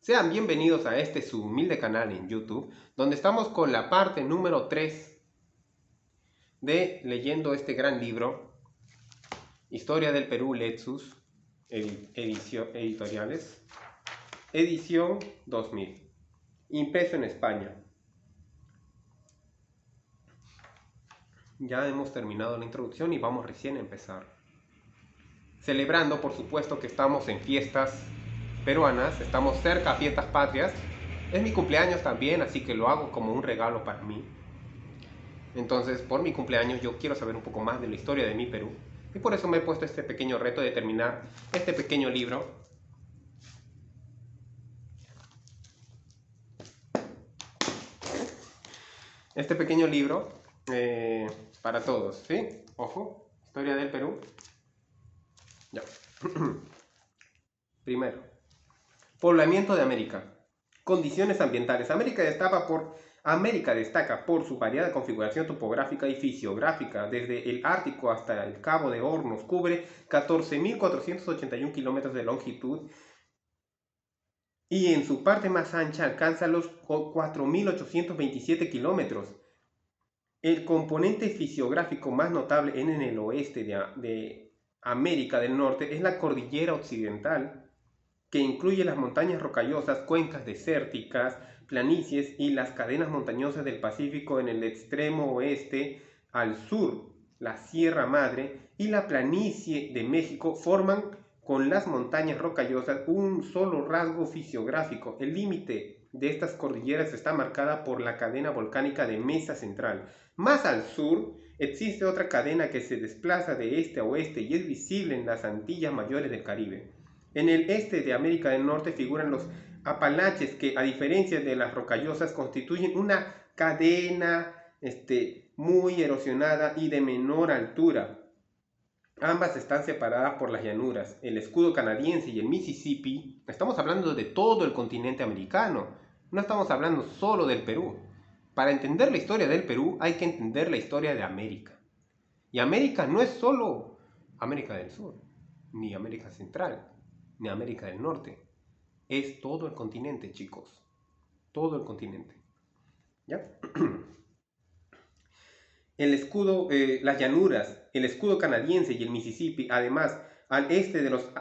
Sean bienvenidos a este su humilde canal en YouTube, donde estamos con la parte número 3 de leyendo este gran libro, Historia del Perú Lexus, editoriales, edición 2000, impreso en España. Ya hemos terminado la introducción y vamos recién a empezar. Celebrando, por supuesto, que estamos en fiestas peruanas, estamos cerca a fiestas patrias. Es mi cumpleaños también, así que lo hago como un regalo para mí. Entonces, por mi cumpleaños yo quiero saber un poco más de la historia de mi Perú. Y por eso me he puesto este pequeño reto de terminar este pequeño libro. Este pequeño libro para todos, ¿sí? Ojo, historia del Perú. Ya. Primero, poblamiento de América. Condiciones ambientales. América destaca por su variada configuración topográfica y fisiográfica. Desde el Ártico hasta el Cabo de Hornos cubre 14.481 kilómetros de longitud y en su parte más ancha alcanza los 4.827 kilómetros. El componente fisiográfico más notable en el oeste de América del Norte es la cordillera occidental, que incluye las montañas rocallosas, cuencas desérticas, planicies y las cadenas montañosas del Pacífico en el extremo oeste. Al sur, la Sierra Madre y la planicie de México forman con las montañas rocallosas un solo rasgo fisiográfico. El límite de estas cordilleras está marcada por la cadena volcánica de Mesa Central. Más al sur existe otra cadena que se desplaza de este a oeste y es visible en las Antillas Mayores del Caribe. En el este de América del Norte figuran los Apalaches, que a diferencia de las rocallosas constituyen una cadena muy erosionada y de menor altura. Ambas están separadas por las llanuras. El escudo canadiense y el Mississippi, estamos hablando de todo el continente americano, no estamos hablando solo del Perú. Para entender la historia del Perú hay que entender la historia de América. Y América no es solo América del Sur, ni América Central, ni América del Norte. Es todo el continente, chicos. Todo el continente. ¿Ya? El escudo, las llanuras, el escudo canadiense y el Mississippi, además, al este de los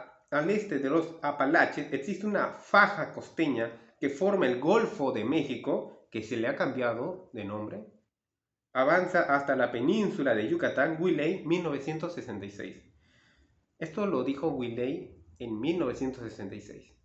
Apalaches, existe una faja costeña que forma el Golfo de México, que se le ha cambiado de nombre. Avanza hasta la península de Yucatán, Wiley, 1966. Esto lo dijo Wiley en 1966.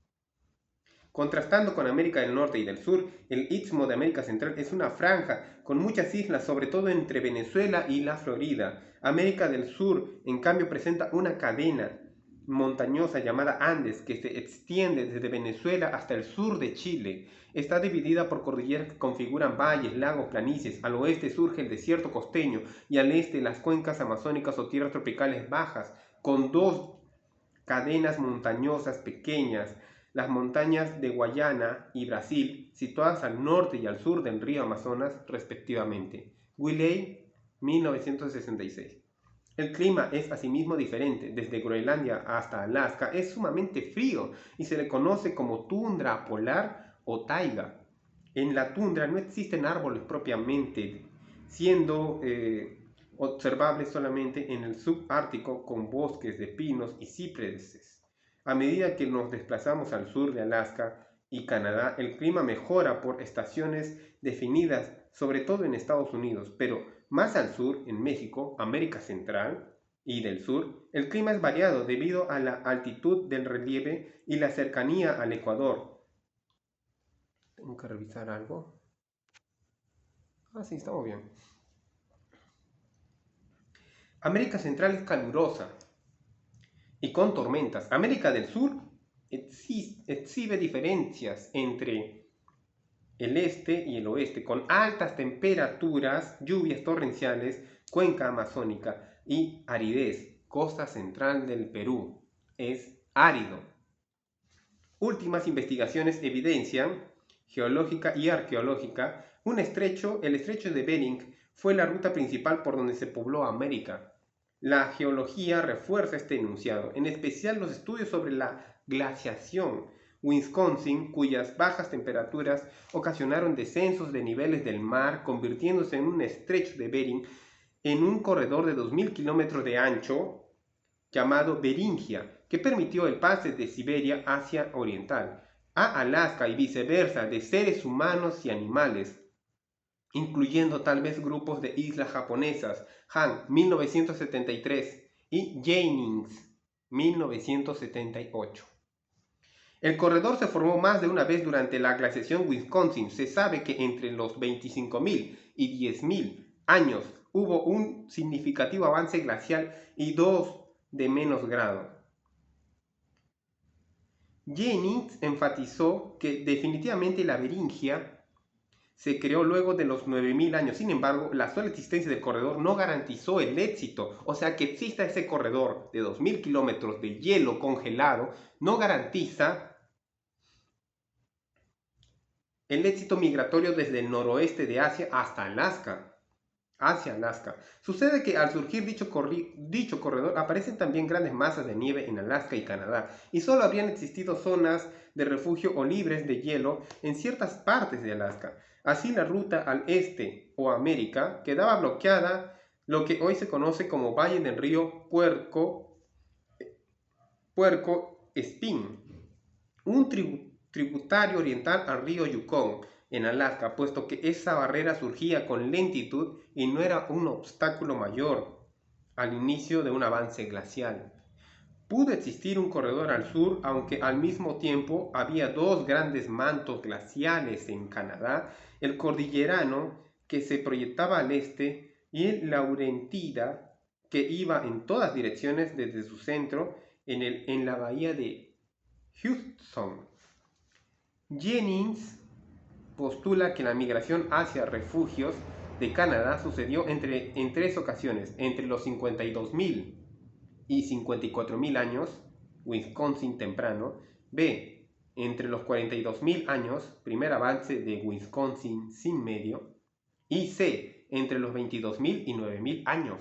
Contrastando con América del Norte y del Sur, el Istmo de América Central es una franja con muchas islas, sobre todo entre Venezuela y la Florida. América del Sur, en cambio, presenta una cadena montañosa llamada Andes, que se extiende desde Venezuela hasta el sur de Chile. Está dividida por cordilleras que configuran valles, lagos, planicies. Al oeste surge el desierto costeño y al este las cuencas amazónicas o tierras tropicales bajas, con dos cadenas montañosas pequeñas, las montañas de Guayana y Brasil, situadas al norte y al sur del río Amazonas, respectivamente. Wiley, 1966. El clima es asimismo diferente. Desde Groenlandia hasta Alaska es sumamente frío y se le conoce como tundra polar o taiga. En la tundra no existen árboles propiamente, siendo observables solamente en el subártico con bosques de pinos y cipreses. A medida que nos desplazamos al sur de Alaska y Canadá, el clima mejora por estaciones definidas, sobre todo en Estados Unidos, pero más al sur, en México, América Central y del Sur, el clima es variado debido a la altitud del relieve y la cercanía al Ecuador. Tengo que revisar algo. Sí, estamos bien. América Central es calurosa y con tormentas. América del Sur exhibe diferencias entre el este y el oeste, con altas temperaturas, lluvias torrenciales, cuenca amazónica y aridez. Costa central del Perú es árido. Últimas investigaciones evidencian, geológica y arqueológica, el estrecho de Bering fue la ruta principal por donde se pobló América. La geología refuerza este enunciado, en especial los estudios sobre la glaciación, Wisconsin, cuyas bajas temperaturas ocasionaron descensos de niveles del mar, convirtiéndose en un estrecho de Bering en un corredor de 2.000 kilómetros de ancho llamado Beringia, que permitió el pase de Siberia hacia Oriental a Alaska y viceversa de seres humanos y animales, incluyendo tal vez grupos de islas japonesas. Han, 1973, y Jennings, 1978. El corredor se formó más de una vez durante la glaciación Wisconsin. Se sabe que entre los 25.000 y 10.000 años hubo un significativo avance glacial y dos de menos grado. Jennings enfatizó que definitivamente la Beringia se creó luego de los 9.000 años. Sin embargo, la sola existencia del corredor no garantizó el éxito. O sea, que exista ese corredor de 2.000 kilómetros de hielo congelado no garantiza el éxito migratorio desde el noroeste de Asia hasta Alaska. Hacia Alaska. Sucede que al surgir dicho corredor aparecen también grandes masas de nieve en Alaska y Canadá, y solo habrían existido zonas de refugio o libres de hielo en ciertas partes de Alaska. Así la ruta al este o América quedaba bloqueada, lo que hoy se conoce como Valle del Río Puerco Espín, un tributario oriental al río Yukon en Alaska, puesto que esa barrera surgía con lentitud y no era un obstáculo mayor al inicio de un avance glacial. Pudo existir un corredor al sur, aunque al mismo tiempo había dos grandes mantos glaciales en Canadá, el cordillerano, que se proyectaba al este, y el Laurentida, que iba en todas direcciones desde su centro en la bahía de Hudson. Jennings postula que la migración hacia refugios de Canadá sucedió en tres ocasiones, entre los 52.000 y 54.000 años, Wisconsin temprano; B, entre los 42.000 años, primer avance de Wisconsin sin medio; y C, entre los 22.000 y 9.000 años,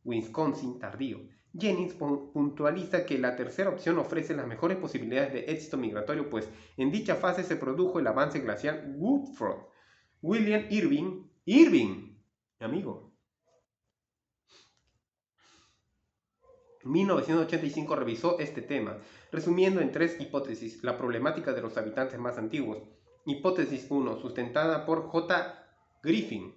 Wisconsin tardío. Jennings puntualiza que la tercera opción ofrece las mejores posibilidades de éxito migratorio, pues en dicha fase se produjo el avance glacial Woodford. William Irving, amigo, 1985 revisó este tema, resumiendo en tres hipótesis la problemática de los habitantes más antiguos. Hipótesis 1, sustentada por J. Griffin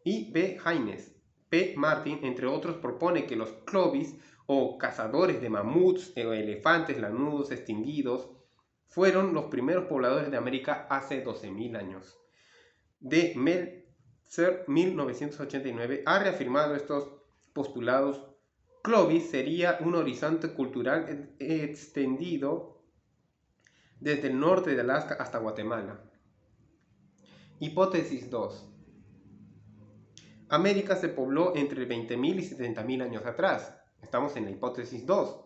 y B. Haynes. P. Martin, entre otros, propone que los Clovis, o cazadores de mamuts o elefantes lanudos extinguidos, fueron los primeros pobladores de América hace 12.000 años. D. Meltzer, 1989, ha reafirmado estos postulados. Clovis sería un horizonte cultural extendido desde el norte de Alaska hasta Guatemala. Hipótesis 2. América se pobló entre 20.000 y 70.000 años atrás. Estamos en la hipótesis 2.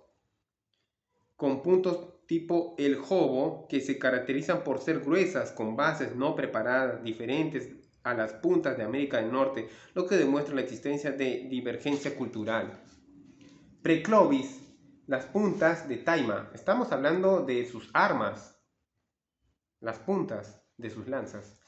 Con puntos tipo el jobo, que se caracterizan por ser gruesas, con bases no preparadas, diferentes a las puntas de América del Norte, lo que demuestra la existencia de divergencia cultural. Preclovis, las puntas de Taima. Estamos hablando de sus armas, las puntas de sus lanzas.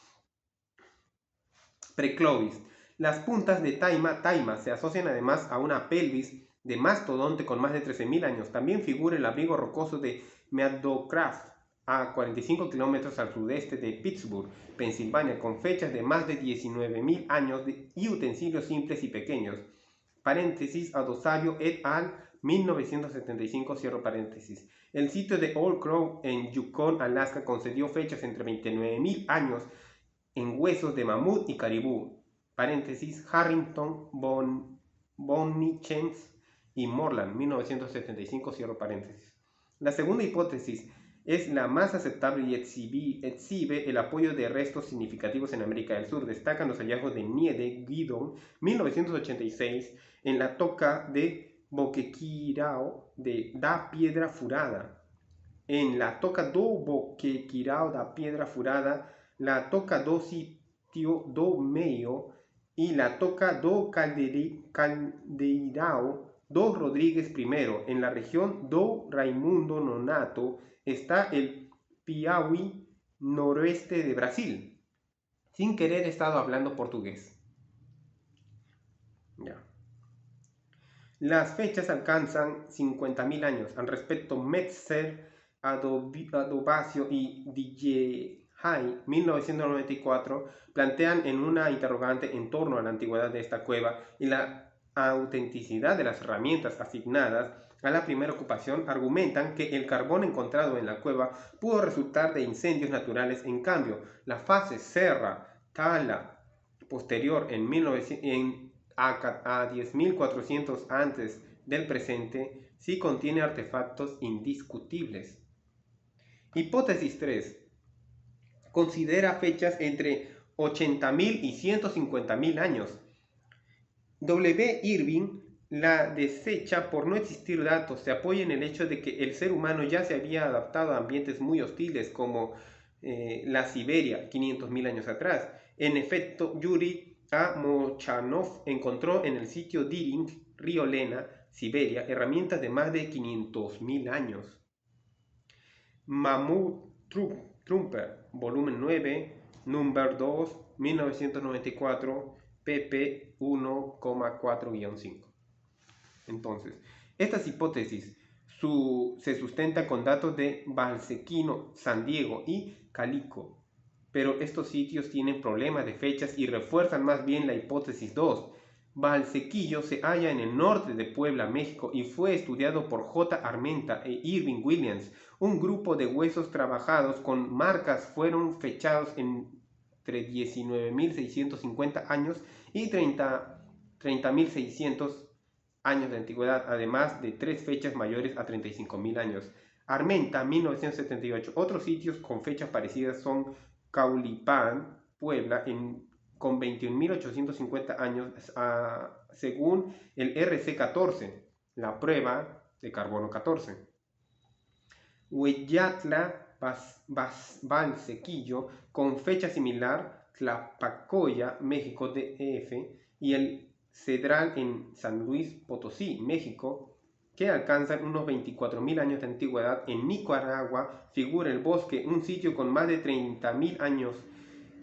Preclovis. Las puntas de Taima se asocian además a una pelvis de mastodonte con más de 13.000 años. También figura el abrigo rocoso de Meadowcraft, a 45 kilómetros al sudeste de Pittsburgh, Pensilvania, con fechas de más de 19.000 años y utensilios simples y pequeños. Paréntesis, Adosavio et al. 1975, cierro paréntesis. El sitio de Old Crow en Yukon, Alaska, concedió fechas entre 29.000 años en huesos de mamut y caribú. Paréntesis, Harrington, Bonnichens y Morland, 1975, cierro paréntesis. La segunda hipótesis es la más aceptable y exhibe el apoyo de restos significativos en América del Sur. Destacan los hallazgos de Niede Guidon, 1986, en la toca de Boquequirao da Piedra Furada. En la toca do Boquequirao da Piedra Furada, la toca do Sitio do Meio y la toca do Caldeirao do Rodríguez I. En la región do Raimundo Nonato está el Piauí, noroeste de Brasil. Sin querer he estado hablando portugués. Ya. Las fechas alcanzan 50.000 años. Al respecto, Metzer, Adobasio y Dillehai, 1994, plantean en una interrogante en torno a la antigüedad de esta cueva y la autenticidad de las herramientas asignadas a la primera ocupación, argumentan que el carbón encontrado en la cueva pudo resultar de incendios naturales. En cambio, la fase Serra-Tala posterior a 10.400 antes del presente sí contiene artefactos indiscutibles. Hipótesis 3. Considera fechas entre 80.000 y 150.000 años. W. Irving la desecha por no existir datos. Se apoya en el hecho de que el ser humano ya se había adaptado a ambientes muy hostiles como la Siberia 500.000 años atrás. En efecto, Yuri A. Mochanov encontró en el sitio Diring, río Lena, Siberia, herramientas de más de 500.000 años. Mahmoud Trumper, volumen 9, number 2, 1994, pp 1,4-5. Entonces, estas hipótesis se sustentan con datos de Valsequino, San Diego y Calico, pero estos sitios tienen problemas de fechas y refuerzan más bien la hipótesis 2. Valsequillo se halla en el norte de Puebla, México, y fue estudiado por J. Armenta e Irving Williams. Un grupo de huesos trabajados con marcas fueron fechados entre 19.650 años y 30.600 años de antigüedad, además de 3 fechas mayores a 35.000 años. Armenta, 1978. Otros sitios con fechas parecidas son Caulipán, Puebla, con 21.850 años, según el RC14, la prueba de carbono 14. Hueyatla, Valsequillo, con fecha similar, Tlapacoya, México, DF, y el Cedral en San Luis Potosí, México, que alcanzan unos 24.000 años de antigüedad. En Nicaragua figura el Bosque, un sitio con más de 30.000 años.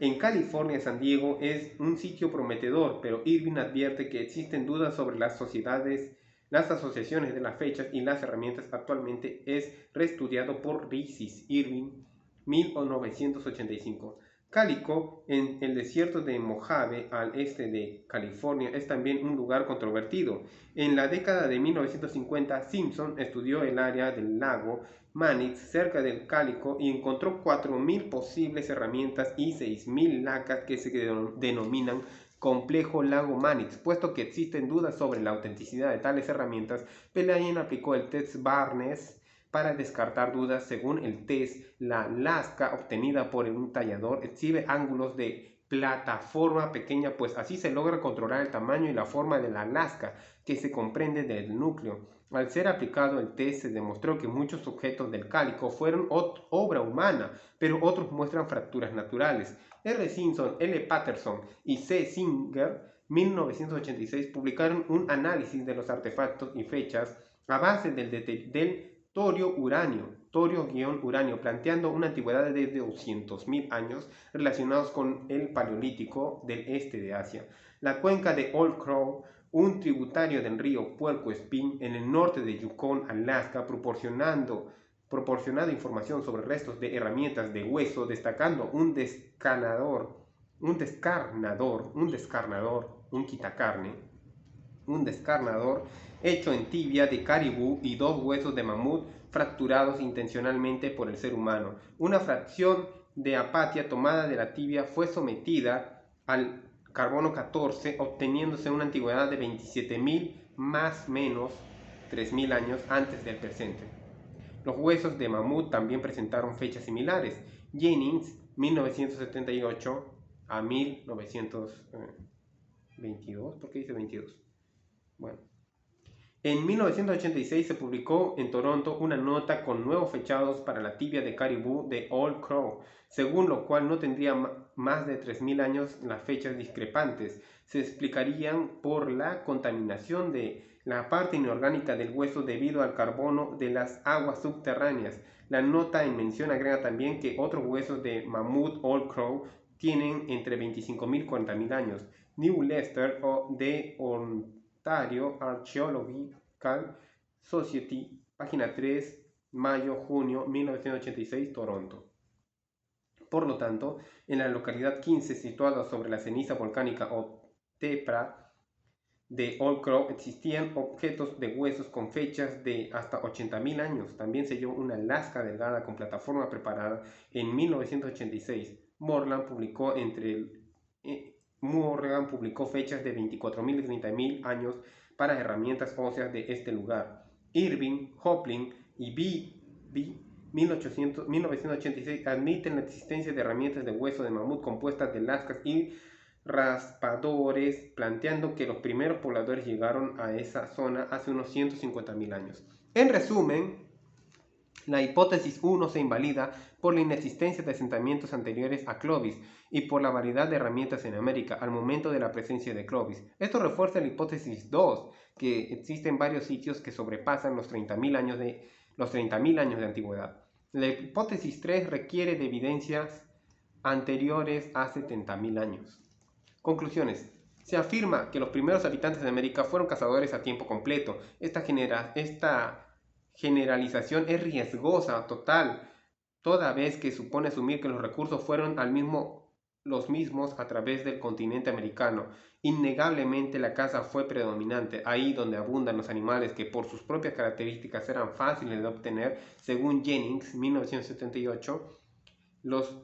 En California, San Diego es un sitio prometedor, pero Irving advierte que existen dudas sobre las asociaciones de las fechas y las herramientas. Actualmente es reestudiado por Ricis Irving, 1985. Calico, en el desierto de Mojave, al este de California, es también un lugar controvertido. En la década de 1950, Simpson estudió el área del lago Manitz cerca del Calico y encontró 4.000 posibles herramientas y 6.000 lacas que se denominan complejo lago Manitz. Puesto que existen dudas sobre la autenticidad de tales herramientas, Pelayan aplicó el test Barnes para descartar dudas. Según el test, la lasca obtenida por un tallador exhibe ángulos de plataforma pequeña, pues así se logra controlar el tamaño y la forma de la lasca, que se comprende del núcleo. Al ser aplicado el test, se demostró que muchos objetos del Calico fueron obra humana, pero otros muestran fracturas naturales. R. Simpson, L. Patterson y C. Singer, 1986, publicaron un análisis de los artefactos y fechas a base del torio-uranio, planteando una antigüedad de 200.000 años relacionados con el Paleolítico del este de Asia. La cuenca de Old Crow, un tributario del río Puerco Espín en el norte de Yukon, Alaska, proporcionado información sobre restos de herramientas de hueso, destacando un descarnador, hecho en tibia de caribú y 2 huesos de mamut fracturados intencionalmente por el ser humano. Una fracción de apatia tomada de la tibia fue sometida al carbono 14, obteniéndose una antigüedad de 27.000 más menos 3.000 años antes del presente. Los huesos de mamut también presentaron fechas similares. Jennings, 1978 a 1922. ¿Por qué dice 22? Bueno. En 1986 se publicó en Toronto una nota con nuevos fechados para la tibia de caribú de Old Crow, según lo cual no tendría más de 3.000 años. Las fechas discrepantes se explicarían por la contaminación de la parte inorgánica del hueso debido al carbono de las aguas subterráneas. La nota en mención agrega también que otros huesos de mamut Old Crow tienen entre 25.000 y 40.000 años. New Leicester de Ontario Archaeological Society, página 3, mayo-junio 1986, Toronto. Por lo tanto, en la localidad 15, situada sobre la ceniza volcánica o tepra de Old Crow, existían objetos de huesos con fechas de hasta 80.000 años. También se halló una lasca delgada con plataforma preparada en 1986. Morgan publicó fechas de 24.000 y 30.000 años para herramientas óseas de este lugar. Irving, Hopling y B. 1986 admiten la existencia de herramientas de hueso de mamut compuestas de lascas y raspadores, planteando que los primeros pobladores llegaron a esa zona hace unos 150.000 años. En resumen, la hipótesis 1 se invalida por la inexistencia de asentamientos anteriores a Clovis y por la variedad de herramientas en América al momento de la presencia de Clovis. Esto refuerza la hipótesis 2, que existen varios sitios que sobrepasan los 30.000 años de antigüedad. La hipótesis 3 requiere de evidencias anteriores a 70.000 años. Conclusiones. Se afirma que los primeros habitantes de América fueron cazadores a tiempo completo. Esta generalización es riesgosa total, toda vez que supone asumir que los recursos fueron los mismos a través del continente americano. Innegablemente la caza fue predominante, ahí donde abundan los animales que por sus propias características eran fáciles de obtener. Según Jennings, 1978, los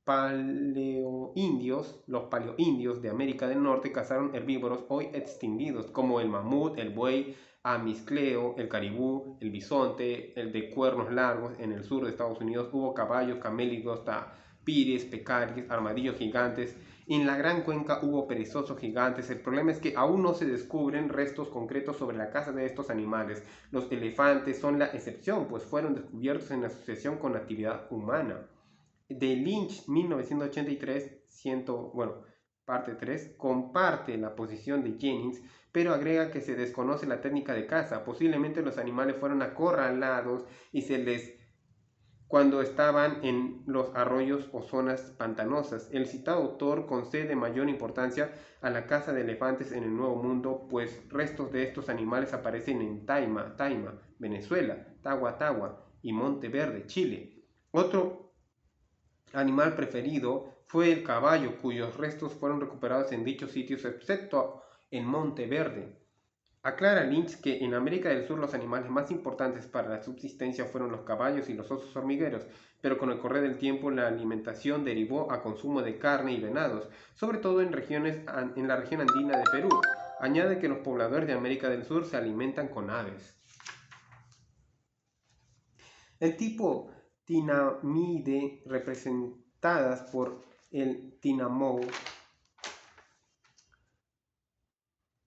paleoindios de América del Norte cazaron herbívoros hoy extinguidos, como el mamut, el buey amiscleo, el caribú, el bisonte, el de cuernos largos. En el sur de Estados Unidos hubo caballos, camélidos, tapires, pecaris, armadillos gigantes. En la Gran Cuenca hubo perezosos gigantes. El problema es que aún no se descubren restos concretos sobre la caza de estos animales. Los elefantes son la excepción, pues fueron descubiertos en asociación con actividad humana. De Lynch, 1983, parte 3, comparte la posición de Jennings, pero agrega que se desconoce la técnica de caza. Posiblemente los animales fueron acorralados y cuando estaban en los arroyos o zonas pantanosas. El citado autor concede mayor importancia a la caza de elefantes en el Nuevo Mundo, pues restos de estos animales aparecen en Taima, Venezuela, Tagua y Monteverde, Chile. Otro animal preferido fue el caballo, cuyos restos fueron recuperados en dichos sitios, excepto en Monteverde. Aclara Lynch que en América del Sur los animales más importantes para la subsistencia fueron los caballos y los osos hormigueros, pero con el correr del tiempo la alimentación derivó a consumo de carne y venados, sobre todo en la región andina de Perú. Añade que los pobladores de América del Sur se alimentan con aves. El tipo Tinamide, representadas por el tinamou,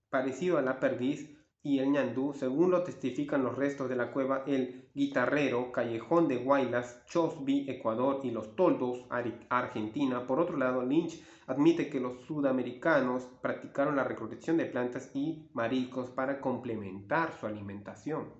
parecido a la perdiz, y el ñandú, según lo testifican los restos de la cueva El Guitarrero, Callejón de Huaylas, Chosby, Ecuador, y los Toldos, Argentina. Por otro lado, Lynch admite que los sudamericanos practicaron la recolección de plantas y mariscos para complementar su alimentación.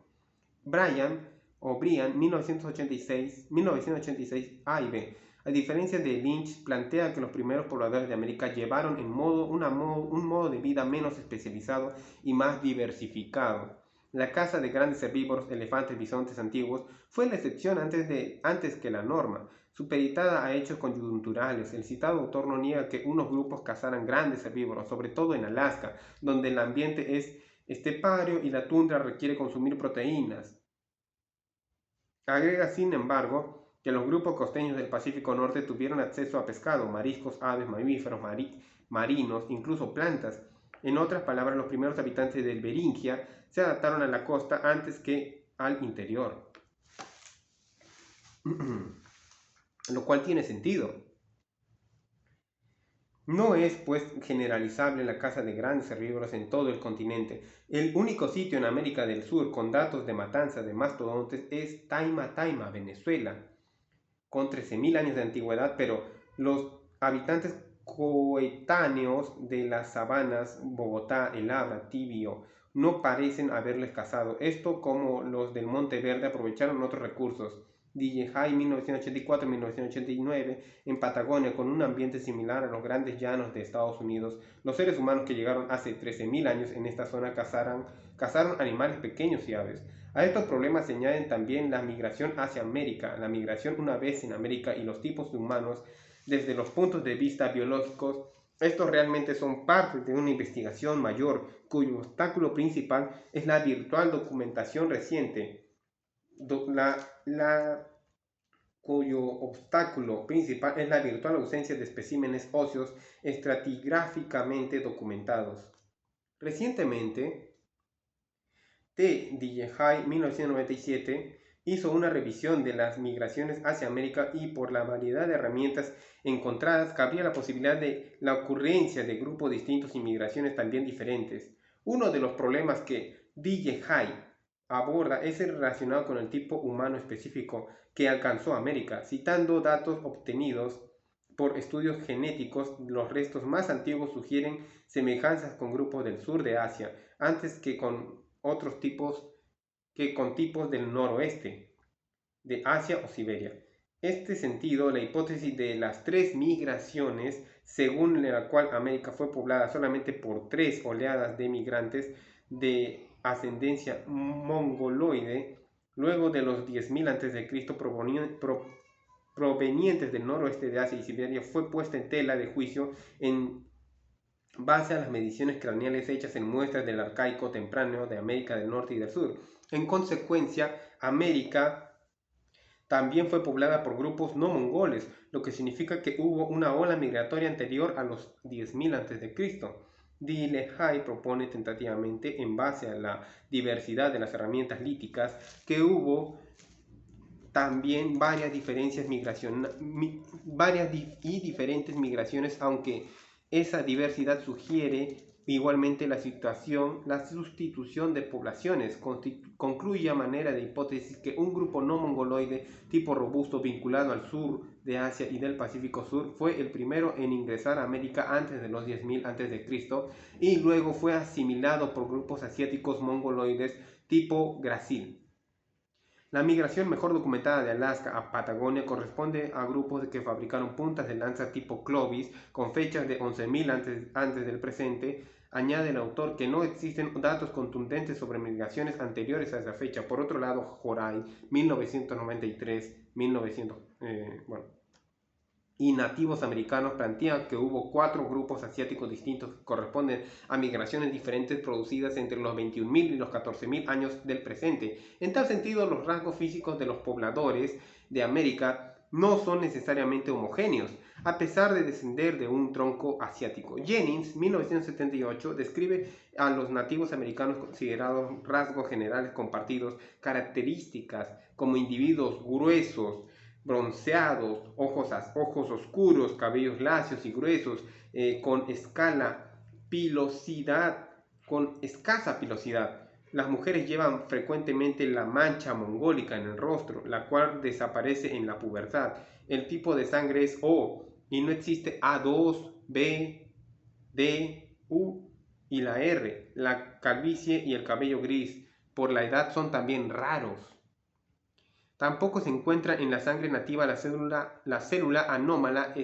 Brian, 1986 A y B. A diferencia de Lynch, plantea que los primeros pobladores de América llevaron un modo de vida menos especializado y más diversificado. La caza de grandes herbívoros, elefantes, bisontes antiguos, fue la excepción antes que la norma, supeditada a hechos coyunturales. El citado autor no niega que unos grupos cazaran grandes herbívoros, sobre todo en Alaska, donde el ambiente es estepario y la tundra requiere consumir proteínas. Agrega, sin embargo, que los grupos costeños del Pacífico Norte tuvieron acceso a pescado, mariscos, aves, mamíferos marinos, incluso plantas. En otras palabras, los primeros habitantes del Beringia se adaptaron a la costa antes que al interior. Lo cual tiene sentido. No es, pues, generalizable la caza de grandes herbívoros en todo el continente. El único sitio en América del Sur con datos de matanza de mastodontes es Taima, Venezuela, con 13.000 años de antigüedad, pero los habitantes coetáneos de las sabanas, Bogotá, El Abra, Tibio, no parecen haberles cazado. Esto, como los del Monte Verde, aprovecharon otros recursos. DJ High 1984-1989 en Patagonia con un ambiente similar a los grandes llanos de Estados Unidos. Los seres humanos que llegaron hace 13.000 años en esta zona cazaron animales pequeños y aves. A estos problemas se añaden también la migración hacia América, la migración una vez en América y los tipos de humanos desde los puntos de vista biológicos. Estos realmente son parte de una investigación mayor cuyo obstáculo principal es la virtual documentación reciente. Cuyo obstáculo principal es la virtual ausencia de especímenes óseos estratigráficamente documentados. Recientemente, T. High 1997 hizo una revisión de las migraciones hacia América y por la variedad de herramientas encontradas cabría la posibilidad de la ocurrencia de grupos distintos y migraciones también diferentes. Uno de los problemas que High aborda es el relacionado con el tipo humano específico que alcanzó América, citando datos obtenidos por estudios genéticos. Los restos más antiguos sugieren semejanzas con grupos del sur de Asia, antes que con otros tipos del noroeste de Asia o Siberia. Este sentido, la hipótesis de las tres migraciones, según la cual América fue poblada solamente por 3 oleadas de migrantes de ascendencia mongoloide, luego de los 10.000 a.C. provenientes del noroeste de Asia y Siberia, fue puesta en tela de juicio en base a las mediciones craneales hechas en muestras del arcaico temprano de América del Norte y del Sur. En consecuencia, América también fue poblada por grupos no mongoles, lo que significa que hubo una ola migratoria anterior a los 10.000 a.C. High propone tentativamente, en base a la diversidad de las herramientas líticas, que hubo también diferentes migraciones, aunque esa diversidad sugiere igualmente la sustitución de poblaciones. Concluye a manera de hipótesis que un grupo no mongoloide tipo robusto vinculado al sur de Asia y del Pacífico Sur fue el primero en ingresar a América antes de los 10.000 a.C. y luego fue asimilado por grupos asiáticos mongoloides tipo Brasil. La migración mejor documentada de Alaska a Patagonia corresponde a grupos que fabricaron puntas de lanza tipo Clovis con fechas de 11.000 antes del presente. Añade el autor que no existen datos contundentes sobre migraciones anteriores a esa fecha. Por otro lado, Jorai, 1993, y nativos americanos plantean que hubo 4 grupos asiáticos distintos que corresponden a migraciones diferentes producidas entre los 21.000 y los 14.000 años del presente. En tal sentido, los rasgos físicos de los pobladores de América no son necesariamente homogéneos, a pesar de descender de un tronco asiático. Jennings, 1978, describe a los nativos americanos considerados rasgos generales compartidos, características como individuos gruesos, bronceados, ojos oscuros, cabellos lacios y gruesos, con escasa pilosidad. Las mujeres llevan frecuentemente la mancha mongólica en el rostro, la cual desaparece en la pubertad. El tipo de sangre es O y no existe A2, B, D, U y la R. La calvicie y el cabello gris por la edad son también raros. Tampoco se encuentra en la sangre nativa la célula anómala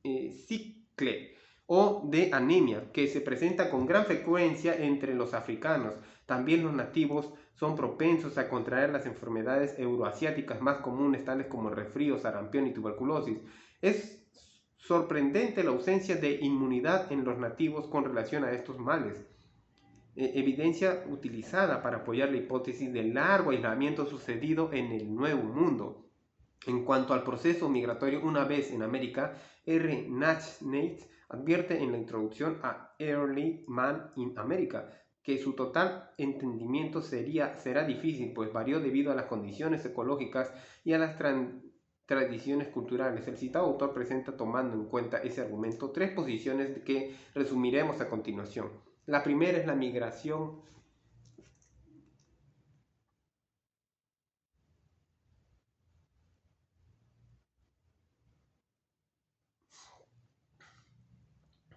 Sickle o de anemia, que se presenta con gran frecuencia entre los africanos. También los nativos son propensos a contraer las enfermedades euroasiáticas más comunes, tales como el resfrío, sarampión y tuberculosis. Es sorprendente la ausencia de inmunidad en los nativos con relación a estos males. Evidencia utilizada para apoyar la hipótesis del largo aislamiento sucedido en el Nuevo Mundo. En cuanto al proceso migratorio una vez en América, R. Nachnetz advierte en la introducción a Early Man in America que su total entendimiento será difícil, pues varió debido a las condiciones ecológicas y a las tradiciones culturales. El citado autor presenta, tomando en cuenta ese argumento, 3 posiciones que resumiremos a continuación. La primera es la migración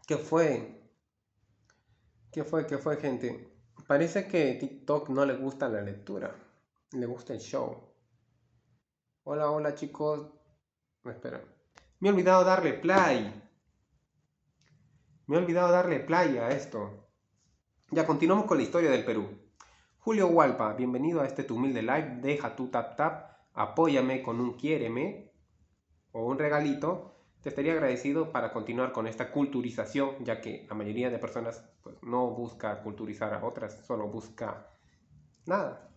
¿Qué fue? ¿Qué fue, gente? Parece que TikTok no le gusta la lectura, le gusta el show. Hola, hola chicos. Espera. Me he olvidado darle play. Me he olvidado darle play a esto. Ya continuamos con la historia del Perú. Julio Hualpa, bienvenido a este tu humilde live. Deja tu tap tap. Apóyame con un quiéreme o un regalito. Te estaría agradecido para continuar con esta culturización, ya que la mayoría de personas pues, no busca culturizar a otras, solo busca nada.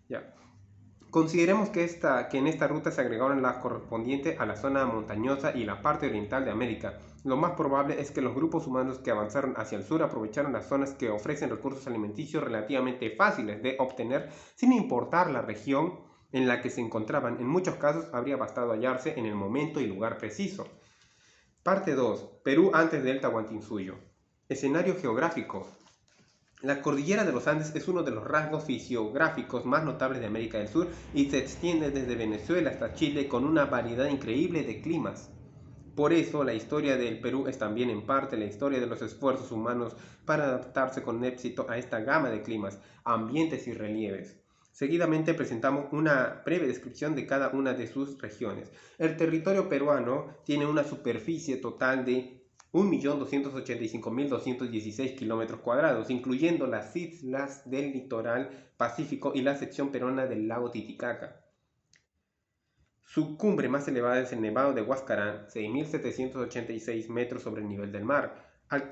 Ya. Consideremos que en esta ruta se agregaron las correspondientes a la zona montañosa y la parte oriental de América. Lo más probable es que los grupos humanos que avanzaron hacia el sur aprovecharon las zonas que ofrecen recursos alimenticios relativamente fáciles de obtener sin importar la región en la que se encontraban. En muchos casos habría bastado hallarse en el momento y lugar preciso. Parte 2. Perú antes del Tahuantinsuyo. Escenario geográfico. La cordillera de los Andes es uno de los rasgos fisiográficos más notables de América del Sur y se extiende desde Venezuela hasta Chile con una variedad increíble de climas. Por eso la historia del Perú es también en parte la historia de los esfuerzos humanos para adaptarse con éxito a esta gama de climas, ambientes y relieves. Seguidamente presentamos una breve descripción de cada una de sus regiones. El territorio peruano tiene una superficie total de 1.285.216 km², incluyendo las islas del litoral pacífico y la sección peruana del lago Titicaca. Su cumbre más elevada es el Nevado de Huascarán, 6.786 metros sobre el nivel del mar,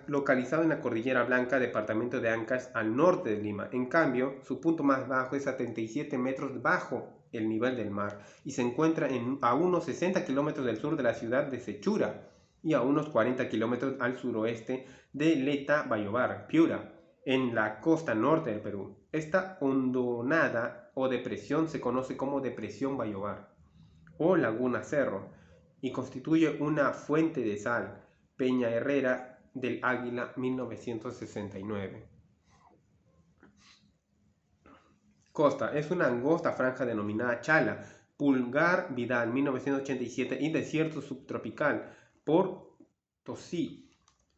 localizado en la Cordillera Blanca, departamento de Ancash, al norte de Lima. En cambio, su punto más bajo es a 37 metros bajo el nivel del mar y se encuentra a unos 60 kilómetros del sur de la ciudad de Sechura y a unos 40 kilómetros al suroeste de Leta Bayobar, Piura, en la costa norte del Perú. Esta hondonada o depresión se conoce como Depresión Bayobar o Laguna Cerro y constituye una fuente de sal. Peña Herrera del Águila, 1969. Costa es una angosta franja denominada Chala, Pulgar Vidal, 1987 y desierto subtropical por Tosí,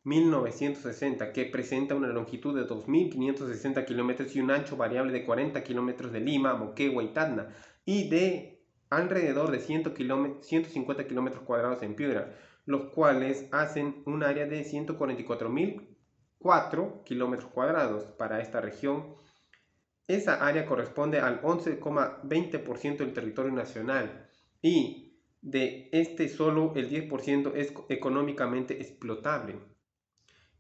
1960, que presenta una longitud de 2.560 kilómetros y un ancho variable de 40 kilómetros de Lima, Moquegua y Tacna, y de alrededor de 150 kilómetros cuadrados en Piura, los cuales hacen un área de 144.004 kilómetros cuadrados para esta región. Esa área corresponde al 11,20% del territorio nacional y de este solo el 10% es económicamente explotable,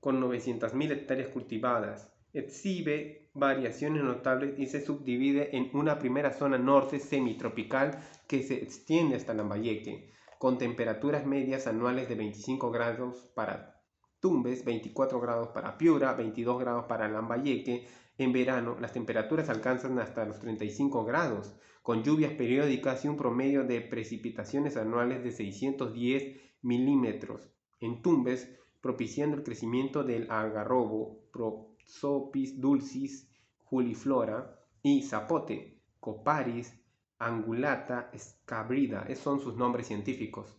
con 900.000 hectáreas cultivadas. Exhibe variaciones notables y se subdivide en una primera zona norte semitropical que se extiende hasta Lambayeque, con temperaturas medias anuales de 25 grados para Tumbes, 24 grados para Piura, 22 grados para Lambayeque. En verano, las temperaturas alcanzan hasta los 35 grados, con lluvias periódicas y un promedio de precipitaciones anuales de 610 milímetros. En Tumbes, propiciando el crecimiento del algarrobo, Prosopis dulcis, juliflora y zapote, Coparis angulata, scabrida, esos son sus nombres científicos.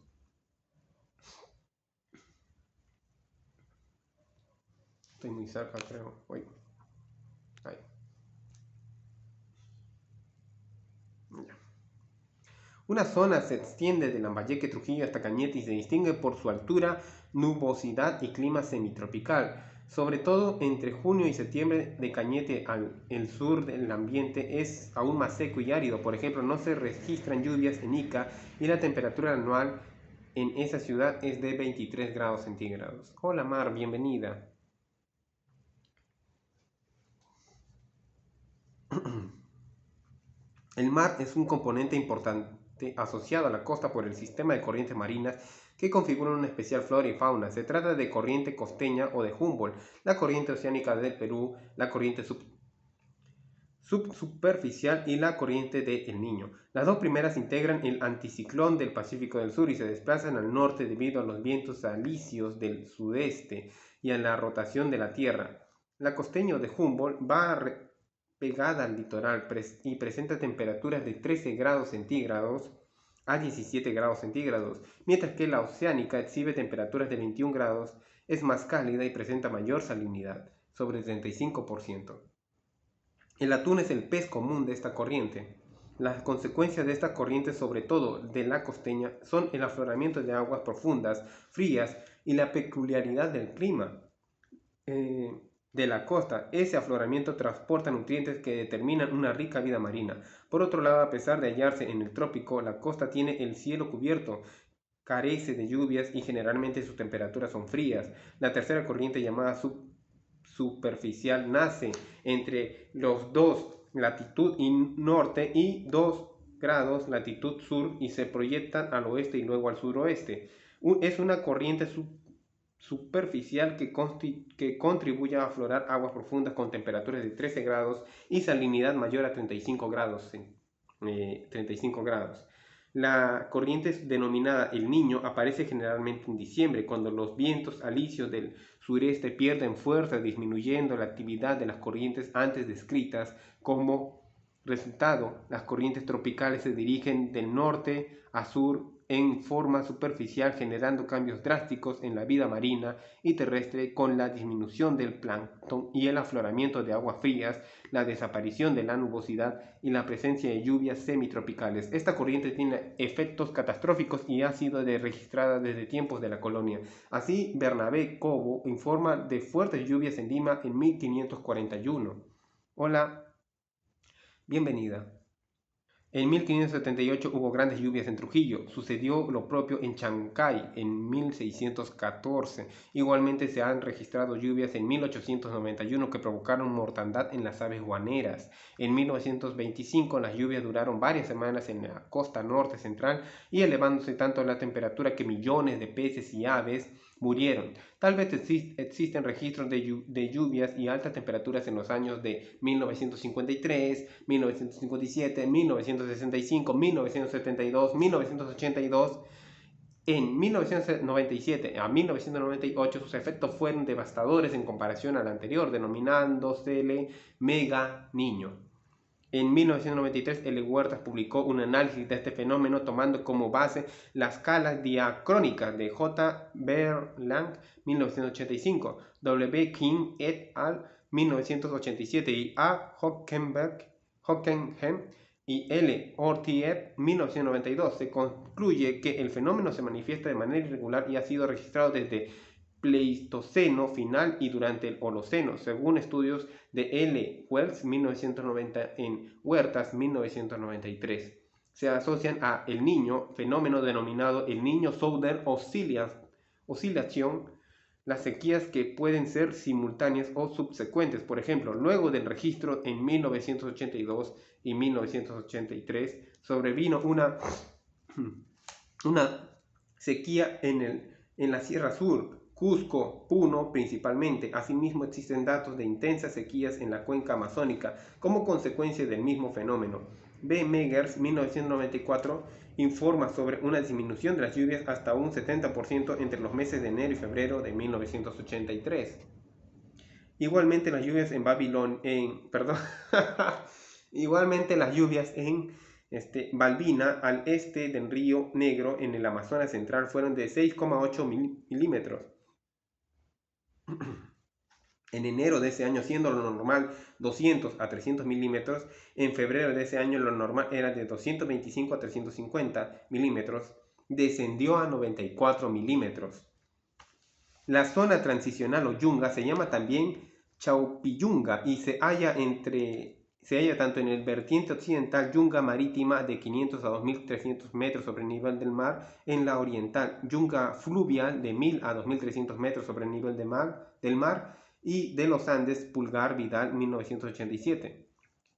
Estoy muy cerca, creo. Uy. Ahí. Ya. Una zona se extiende de Lambayeque, Trujillo hasta Cañete y se distingue por su altura, nubosidad y clima semitropical. Sobre todo entre junio y septiembre de Cañete el sur del ambiente es aún más seco y árido. Por ejemplo, no se registran lluvias en Ica y la temperatura anual en esa ciudad es de 23 grados centígrados. Hola Mar, bienvenida. El mar es un componente importante asociado a la costa por el sistema de corrientes marinas que configuran una especial flora y fauna. Se trata de corriente costeña o de Humboldt, la corriente oceánica del Perú, la corriente subsuperficial y la corriente de El Niño. Las dos primeras integran el anticiclón del Pacífico del Sur y se desplazan al norte debido a los vientos alisios del sudeste y a la rotación de la Tierra. La costeña de Humboldt va pegada al litoral y presenta temperaturas de 13 grados centígrados a 17 grados centígrados, mientras que la oceánica exhibe temperaturas de 21 grados, es más cálida y presenta mayor salinidad, sobre el 35%. El atún es el pez común de esta corriente. Las consecuencias de estas corrientes, sobre todo de la costeña, son el afloramiento de aguas profundas, frías y la peculiaridad del clima de la costa. Ese afloramiento transporta nutrientes que determinan una rica vida marina. Por otro lado, a pesar de hallarse en el trópico, la costa tiene el cielo cubierto, carece de lluvias y generalmente sus temperaturas son frías. La tercera corriente, llamada superficial, nace entre los 2 latitud y norte y 2 grados latitud sur y se proyecta al oeste y luego al suroeste. Es una corriente superficial que contribuye a aflorar aguas profundas con temperaturas de 13 grados y salinidad mayor a 35 grados. 35 grados. La corriente denominada el Niño aparece generalmente en diciembre, cuando los vientos alisios del sureste pierden fuerza, disminuyendo la actividad de las corrientes antes descritas. Como resultado, las corrientes tropicales se dirigen del norte a sur en forma superficial, generando cambios drásticos en la vida marina y terrestre, con la disminución del plancton y el afloramiento de aguas frías, la desaparición de la nubosidad y la presencia de lluvias semitropicales. Esta corriente tiene efectos catastróficos y ha sido registrada desde tiempos de la colonia. Así, Bernabé Cobo informa de fuertes lluvias en Lima en 1541. Hola, bienvenida. En 1578 hubo grandes lluvias en Trujillo. Sucedió lo propio en Chancay en 1614. Igualmente se han registrado lluvias en 1891 que provocaron mortandad en las aves guaneras. En 1925 las lluvias duraron varias semanas en la costa norte central y elevándose tanto la temperatura que millones de peces y aves murieron. Tal vez existen registros de lluvias y altas temperaturas en los años de 1953, 1957, 1965, 1972, 1982. En 1997 a 1998 sus efectos fueron devastadores en comparación al anterior, denominándosele Mega Niño. En 1993, L. Huertas publicó un análisis de este fenómeno tomando como base la escala diacrónica de J. Berlang 1985, W. King et al. 1987 y A. Hockenheim y L. Ortier 1992. Se concluye que el fenómeno se manifiesta de manera irregular y ha sido registrado desde Pleistoceno final y durante el Holoceno, según estudios de L. Wells 1990 en Huertas 1993. Se asocian a El Niño, fenómeno denominado el Niño Southern Oscillation, las sequías que pueden ser simultáneas o subsecuentes. Por ejemplo, luego del registro en 1982 y 1983, sobrevino una sequía en la Sierra Sur, Cusco, Puno principalmente. Asimismo, existen datos de intensas sequías en la cuenca amazónica como consecuencia del mismo fenómeno. B. Meggers, 1994, informa sobre una disminución de las lluvias hasta un 70% entre los meses de enero y febrero de 1983. Igualmente las lluvias en Igualmente las lluvias en Balbina, al este del Río Negro, en el Amazonas central, fueron de 6,8 milímetros en enero de ese año, siendo lo normal 200 a 300 milímetros. En febrero de ese año lo normal era de 225 a 350 milímetros, descendió a 94 milímetros. La zona transicional o yunga se llama también Chaupiyunga y se halla tanto en el vertiente occidental, yunga marítima de 500 a 2300 metros sobre el nivel del mar, en la oriental, yunga fluvial de 1000 a 2300 metros sobre el nivel del mar, y de los Andes, Pulgar Vidal 1987.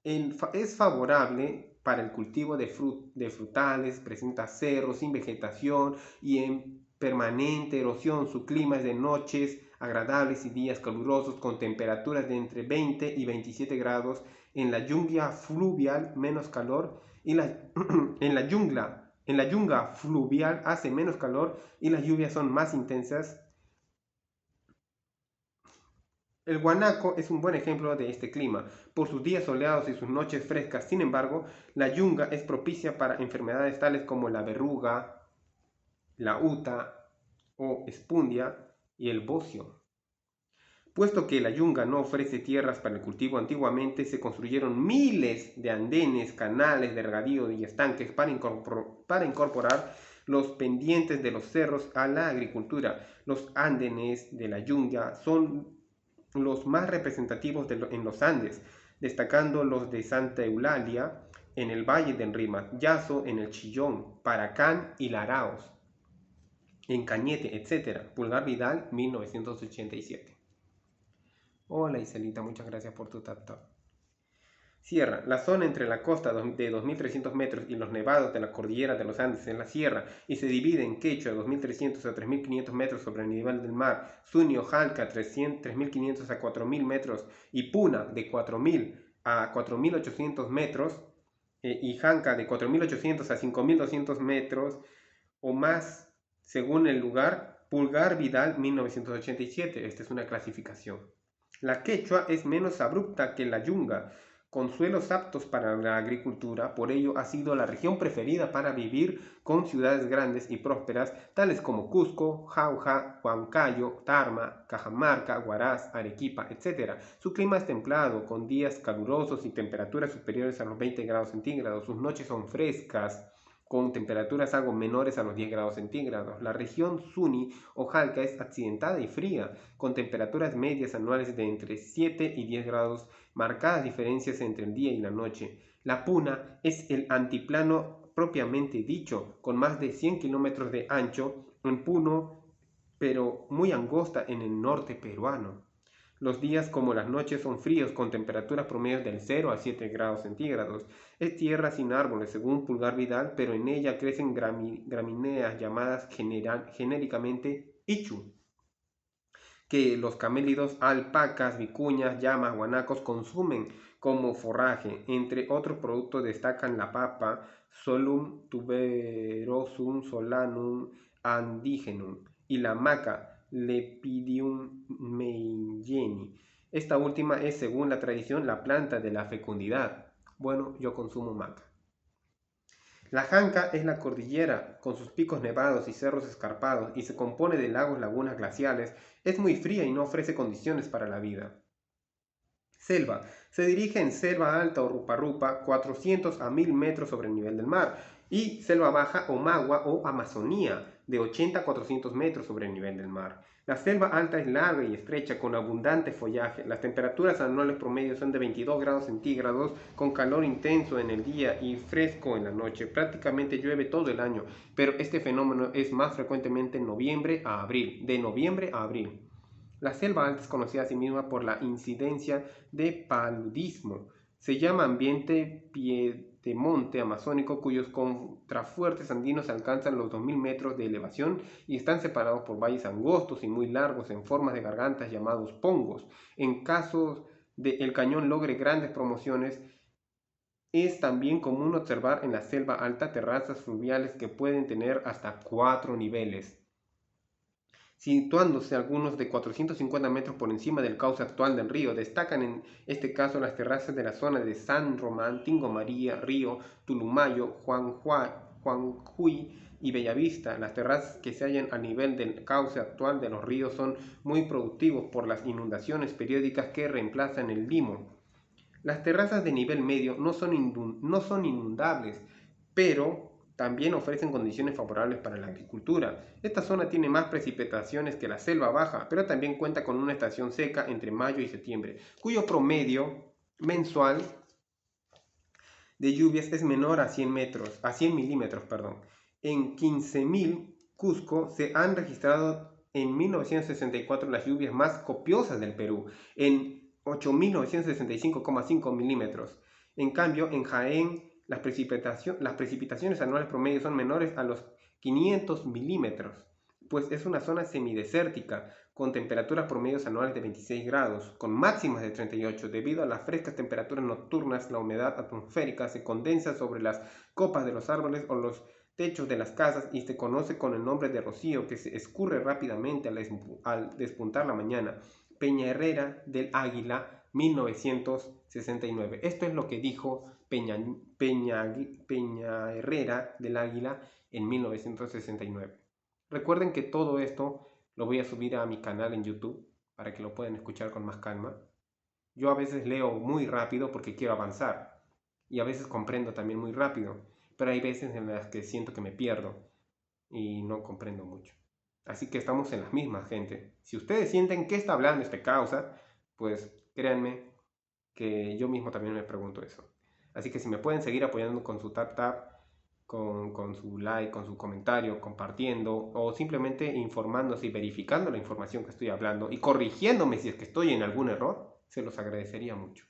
Es favorable para el cultivo de frutales, presenta cerros sin vegetación y en permanente erosión. Su clima es de noches agradables y días calurosos con temperaturas de entre 20 y 27 grados. En la yunga fluvial menos calor y en la yunga fluvial hace menos calor y las lluvias son más intensas. El Guanaco es un buen ejemplo de este clima, por sus días soleados y sus noches frescas. Sin embargo, la yunga es propicia para enfermedades tales como la verruga, la uta o espundia y el bocio. Puesto que la yunga no ofrece tierras para el cultivo, antiguamente se construyeron miles de andenes, canales de regadío y estanques para incorporar los pendientes de los cerros a la agricultura. Los andenes de la yunga son los más representativos en los Andes, destacando los de Santa Eulalia en el Valle del Rímac, Yazo en el Chillón, Paracán y Laraos en Cañete, etc. Pulgar Vidal, 1987. Hola Iselita, muchas gracias por tu tap. Sierra. La zona entre la costa de 2.300 metros y los nevados de la cordillera de los Andes en la sierra y se divide en Quechua 2.300 a 3.500 metros sobre el nivel del mar, Suño, Jalca 3.500 a 4.000 metros y Puna de 4.000 a 4.800 metros y Janca de 4.800 a 5.200 metros o más según el lugar. Pulgar Vidal 1987. Esta es una clasificación. La quechua es menos abrupta que la yunga, con suelos aptos para la agricultura, por ello ha sido la región preferida para vivir con ciudades grandes y prósperas, tales como Cusco, Jauja, Huancayo, Tarma, Cajamarca, Huaraz, Arequipa, etc. Su clima es templado, con días calurosos y temperaturas superiores a los 20 grados centígrados. Sus noches son frescas, con temperaturas algo menores a los 10 grados centígrados. La región Suni o Jalca es accidentada y fría, con temperaturas medias anuales de entre 7 y 10 grados, marcadas diferencias entre el día y la noche. La Puna es el antiplano propiamente dicho, con más de 100 kilómetros de ancho en Puno, pero muy angosta en el norte peruano. Los días como las noches son fríos, con temperaturas promedios del 0 a 7 grados centígrados. Es tierra sin árboles, según Pulgar Vidal, pero en ella crecen gramíneas llamadas genéricamente ichu, que los camélidos, alpacas, vicuñas, llamas, guanacos consumen como forraje. Entre otros productos destacan la papa, Solum tuberosum solanum andigenum, y la maca, Lepidium meijeni. Esta última es, según la tradición, la planta de la fecundidad. Bueno, yo consumo maca. La Janca es la cordillera, con sus picos nevados y cerros escarpados, y se compone de lagos, lagunas glaciales. Es muy fría y no ofrece condiciones para la vida. Selva. Se dirige en selva alta o rupa-rupa, 400 a 1000 metros sobre el nivel del mar, y selva baja o magua o Amazonía, de 80 a 400 metros sobre el nivel del mar. La selva alta es larga y estrecha, con abundante follaje. Las temperaturas anuales promedio son de 22 grados centígrados, con calor intenso en el día y fresco en la noche. Prácticamente llueve todo el año, pero este fenómeno es más frecuentemente en noviembre a abril, de noviembre a abril. La selva alta es conocida asimismo por la incidencia de paludismo. Se llama ambiente piedemonte amazónico, cuyos contrafuertes andinos alcanzan los 2000 metros de elevación y están separados por valles angostos y muy largos en formas de gargantas llamados pongos. En casos de el cañón logre grandes promociones, es también común observar en la selva alta terrazas fluviales que pueden tener hasta 4 niveles, situándose algunos de 450 metros por encima del cauce actual del río. Destacan en este caso las terrazas de la zona de San Román, Tingo María, Río, Tulumayo, Juanjuy y Bellavista. Las terrazas que se hallan a nivel del cauce actual de los ríos son muy productivos por las inundaciones periódicas que reemplazan el limo. Las terrazas de nivel medio no son inundables, pero también ofrecen condiciones favorables para la agricultura. Esta zona tiene más precipitaciones que la selva baja, pero también cuenta con una estación seca entre mayo y septiembre, cuyo promedio mensual de lluvias es menor a 100 milímetros. En 15.000 Cusco se han registrado en 1964 las lluvias más copiosas del Perú, en 8.965,5 milímetros. En cambio, en Jaén las precipitaciones anuales promedio son menores a los 500 milímetros, pues es una zona semidesértica, con temperaturas promedios anuales de 26 grados, con máximas de 38. Debido a las frescas temperaturas nocturnas, la humedad atmosférica se condensa sobre las copas de los árboles o los techos de las casas y se conoce con el nombre de rocío, que se escurre rápidamente al despuntar la mañana. Peña Herrera del Águila, 1969. Esto es lo que dijo Peña Herrera del Águila en 1969. Recuerden que todo esto lo voy a subir a mi canal en YouTube para que lo puedan escuchar con más calma. Yo a veces leo muy rápido porque quiero avanzar y a veces comprendo también muy rápido, pero hay veces en las que siento que me pierdo y no comprendo mucho. Así que estamos en las mismas, gente. Si ustedes sienten que está hablando este causa, pues créanme que yo mismo también me pregunto eso. Así que si me pueden seguir apoyando con su tap, con su like, con su comentario, compartiendo o simplemente informándose y verificando la información que estoy hablando y corrigiéndome si es que estoy en algún error, se los agradecería mucho.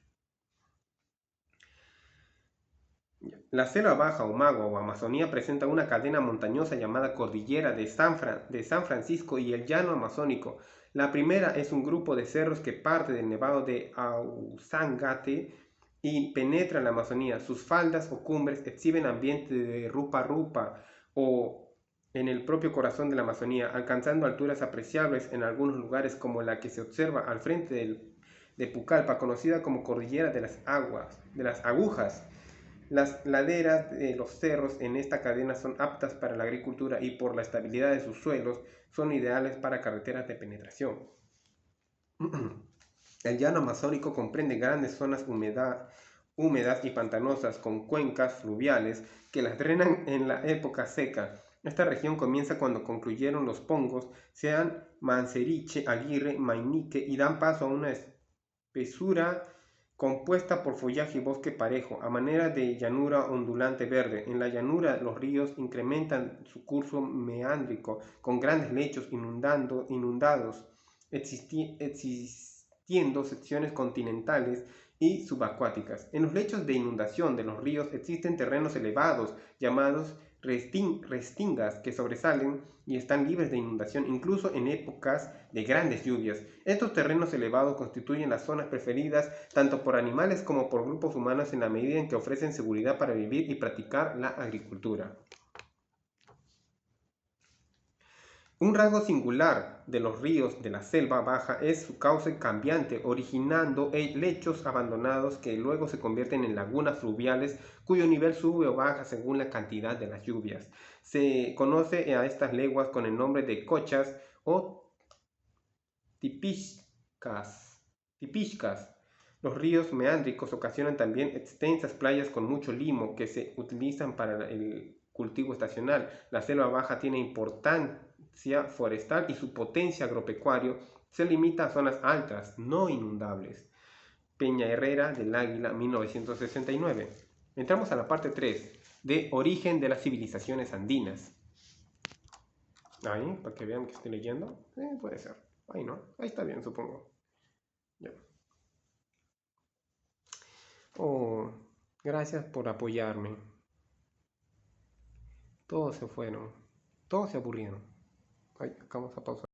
La selva baja o Mago o Amazonía presenta una cadena montañosa llamada Cordillera de San Francisco y el Llano Amazónico. La primera es un grupo de cerros que parte del Nevado de Ausangate y penetra la Amazonía. Sus faldas o cumbres exhiben ambiente de rupa rupa o en el propio corazón de la Amazonía, alcanzando alturas apreciables en algunos lugares como la que se observa al frente de Pucallpa, conocida como Cordillera de las Agujas. Las laderas de los cerros en esta cadena son aptas para la agricultura y por la estabilidad de sus suelos son ideales para carreteras de penetración. El llano amazónico comprende grandes zonas húmedas y pantanosas con cuencas fluviales que las drenan en la época seca. Esta región comienza cuando concluyeron los pongos, sean Manseriche, Aguirre, Mainique y dan paso a una espesura compuesta por follaje y bosque parejo, a manera de llanura ondulante verde. En la llanura los ríos incrementan su curso meándrico con grandes lechos inundados, existiendo secciones continentales y subacuáticas. En los lechos de inundación de los ríos existen terrenos elevados llamados restingas que sobresalen y están libres de inundación incluso en épocas de grandes lluvias. Estos terrenos elevados constituyen las zonas preferidas tanto por animales como por grupos humanos en la medida en que ofrecen seguridad para vivir y practicar la agricultura. Un rasgo singular de los ríos de la selva baja es su cauce cambiante, originando lechos abandonados que luego se convierten en lagunas fluviales cuyo nivel sube o baja según la cantidad de las lluvias. Se conoce a estas leguas con el nombre de cochas o tipishkas. Los ríos meándricos ocasionan también extensas playas con mucho limo que se utilizan para el cultivo estacional. La selva baja tiene importancia forestal y su potencia agropecuario se limita a zonas altas, no inundables. Peña Herrera del Águila, 1969. Entramos a la parte 3, de origen de las civilizaciones andinas. Ahí, para que vean que estoy leyendo. Puede ser. Ahí no, ahí está bien, supongo. Ya. Oh, gracias por apoyarme. Todos se fueron. Todos se aburrieron. Ay, acá vamos a pausar.